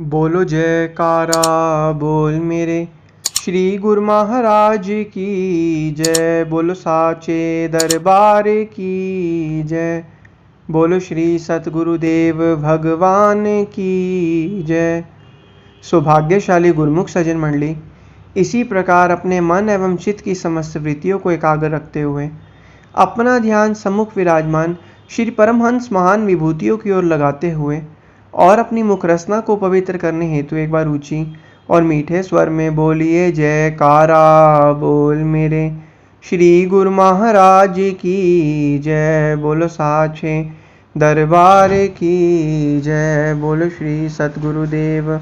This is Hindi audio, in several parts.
बोलो जयकारा बोल मेरे श्री गुरु महाराज की जय। बोलो साचे दरबार की जय। बोलो श्री सतगुरुदेव भगवान की जय। सौभाग्यशाली गुरुमुख सज्जन मंडली, इसी प्रकार अपने मन एवं चित्त की समस्त वृत्तियों को एकाग्र रखते हुए अपना ध्यान सम्मुख विराजमान श्री परमहंस महान विभूतियों की ओर लगाते हुए और अपनी मुख रसना को पवित्र करने हेतु एक बार ऊंची और मीठे स्वर में बोलिए जयकारा बोल मेरे श्री गुरु महाराज की जय। बोलो साचे दरबार की जय। बोलो श्री सतगुरुदेव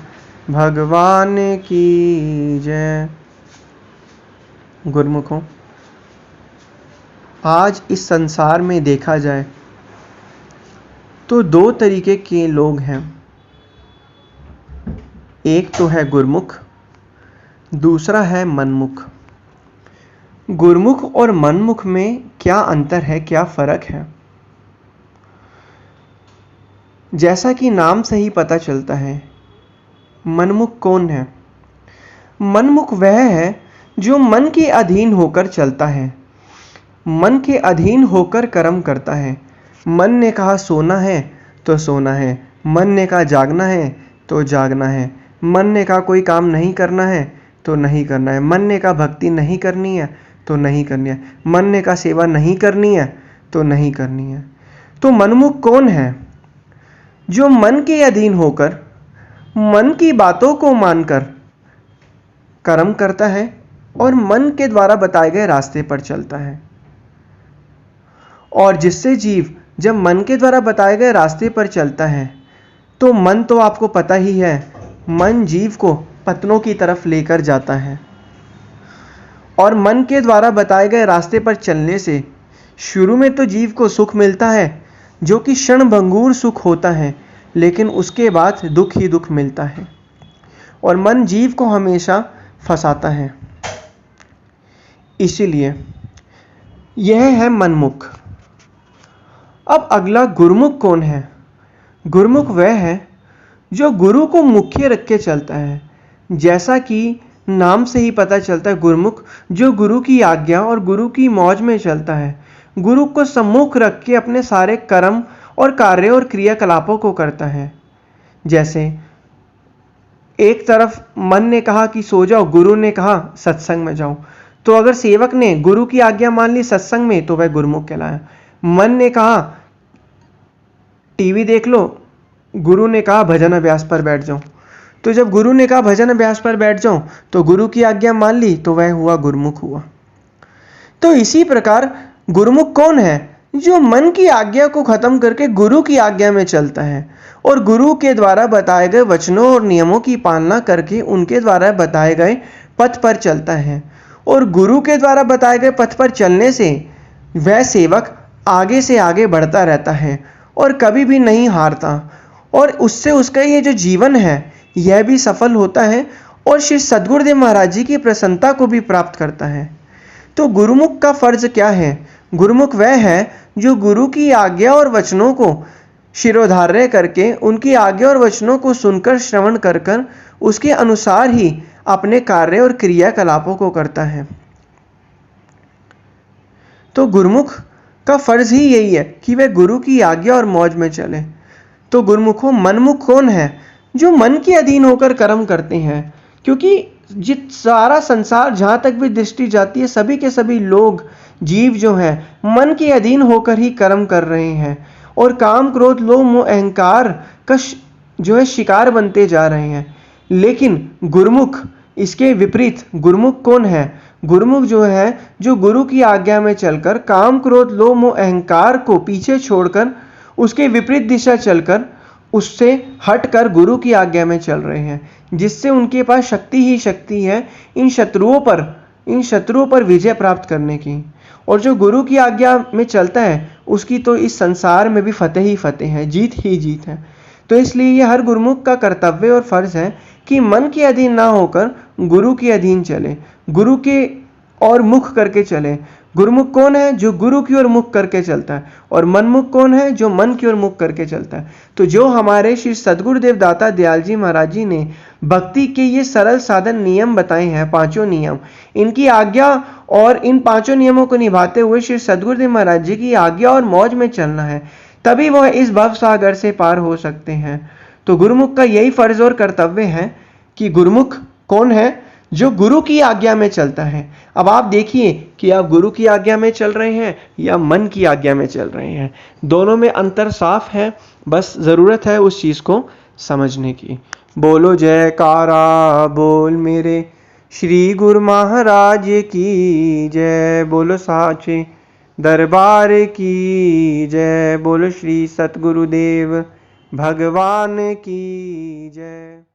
भगवान की जय। गुरुमुखों, आज इस संसार में देखा जाए तो दो तरीके के लोग हैं। एक तो है गुरमुख, दूसरा है मनमुख। गुरमुख और मनमुख में क्या अंतर है, क्या फर्क है? जैसा कि नाम से ही पता चलता है, मनमुख कौन है? मनमुख वह है जो मन के अधीन होकर चलता है, मन के अधीन होकर कर्म करता है। मन ने कहा सोना है तो सोना है, मन ने कहा जागना है तो जागना है, मन ने कहा कोई काम नहीं करना है तो नहीं करना है, मन ने कहा भक्ति नहीं करनी है तो नहीं करनी है, मन ने कहा सेवा नहीं करनी है तो नहीं करनी है। तो मनमुख कौन है? जो मन के अधीन होकर मन की बातों को मानकर कर्म करता है और मन के द्वारा बताए गए रास्ते पर चलता है। और जिससे जीव जब मन के द्वारा बताए गए रास्ते पर चलता है तो मन तो आपको पता ही है, मन जीव को पतनों की तरफ लेकर जाता है। और मन के द्वारा बताए गए रास्ते पर चलने से शुरू में तो जीव को सुख मिलता है, जो कि क्षणभंगुर सुख होता है, लेकिन उसके बाद दुख ही दुख मिलता है और मन जीव को हमेशा फंसाता है। इसीलिए यह है मनमुख। अब अगला गुरुमुख कौन है? गुरुमुख वह है जो गुरु को मुख्य रख के चलता है। जैसा कि नाम से ही पता चलता है, गुरुमुख जो गुरु की आज्ञा और गुरु की मौज में चलता है, गुरु को सम्मुख रख के अपने सारे कर्म और कार्य और क्रियाकलापों को करता है। जैसे एक तरफ मन ने कहा कि सो जाओ, गुरु ने कहा सत्संग में जाओ, तो अगर सेवक ने गुरु की आज्ञा मान ली सत्संग में तो वह गुरुमुख कहलाया। मन ने कहा टीवी देख लो, गुरु ने कहा भजन अभ्यास पर बैठ जाओ, तो जब गुरु ने कहा भजन अभ्यास पर बैठ जाओ तो गुरु की आज्ञा मान ली तो वह हुआ गुरुमुख हुआ। तो इसी प्रकार गुरुमुख कौन है? जो मन की आज्ञा को खत्म करके गुरु की आज्ञा में चलता है और गुरु के द्वारा बताए गए वचनों और नियमों की पालना करके उनके द्वारा बताए गए पथ पर चलता है। और गुरु के द्वारा बताए गए पथ पर चलने से वह सेवक आगे से आगे बढ़ता रहता है और कभी भी नहीं हारता, और उससे उसका ये जो जीवन है यह भी सफल होता है और श्री सद्गुरुदेव महाराज जी की प्रसन्नता को भी प्राप्त करता है। तो गुरुमुख का फर्ज क्या है? गुरुमुख वह है जो गुरु की आज्ञा और वचनों को शिरोधार्य करके उनकी आज्ञा और वचनों को सुनकर श्रवण कर कर उसके अनुसार ही अपने कार्य और क्रियाकलापों को करता है। तो गुरुमुख का फर्ज ही यही है कि वह गुरु की आज्ञा और मौज में चले। तो गुरुमुखों, मनमुख कौन है? जो मन के अधीन होकर कर्म करते हैं, क्योंकि जित सारा संसार जहां तक भी दृष्टि जाती है, सभी के सभी लोग जीव जो हैं मन के अधीन होकर ही कर्म कर रहे हैं और काम क्रोध लोभ मोह अहंकार का जो है शिकार बनते जा रहे हैं। लेकिन गुरुमुख इसके विपरीत। गुरुमुख कौन है? गुरुमुख जो है जो गुरु की आज्ञा में चलकर काम क्रोध लोभ मोह अहंकार को पीछे छोड़कर उसके विपरीत दिशा चलकर उससे हटकर गुरु की आज्ञा में चल रहे हैं, जिससे उनके पास शक्ति ही शक्ति है इन शत्रुओं पर विजय प्राप्त करने की। और जो गुरु की आज्ञा में चलता है उसकी तो इस संसार में भी फतेह ही फतेह है, जीत ही जीत है। तो इसलिए यह हर गुरुमुख का कर्तव्य और फर्ज है कि मन के अधीन ना होकर गुरु के अधीन चले, गुरु के और मुख करके चले, गुरुमुख कौन है? जो गुरु की ओर मुख करके चलता है। और मनमुख कौन है? जो मन की ओर मुख करके चलता है। तो जो हमारे श्री सद्गुरुदेव दाता दयाल जी महाराज जी ने भक्ति के ये सरल साधन नियम बताए हैं, पांचों नियम, इनकी आज्ञा और इन पांचों नियमों को निभाते हुए श्री सद्गुरुदेव महाराज जी की आज्ञा और मौज में चलना है, तभी वह इस भव सागर से पार हो सकते हैं। तो गुरुमुख का यही फर्ज और कर्तव्य है कि गुरुमुख कौन है? जो गुरु की आज्ञा में चलता है। अब आप देखिए कि आप गुरु की आज्ञा में चल रहे हैं या मन की आज्ञा में चल रहे हैं, दोनों में अंतर साफ है, बस जरूरत है उस चीज को समझने की। बोलो जयकारा बोल मेरे श्री गुरु महाराज की जय, बोलो साचे दरबार की जय, बोलो श्री सतगुरुदेव भगवान की जय।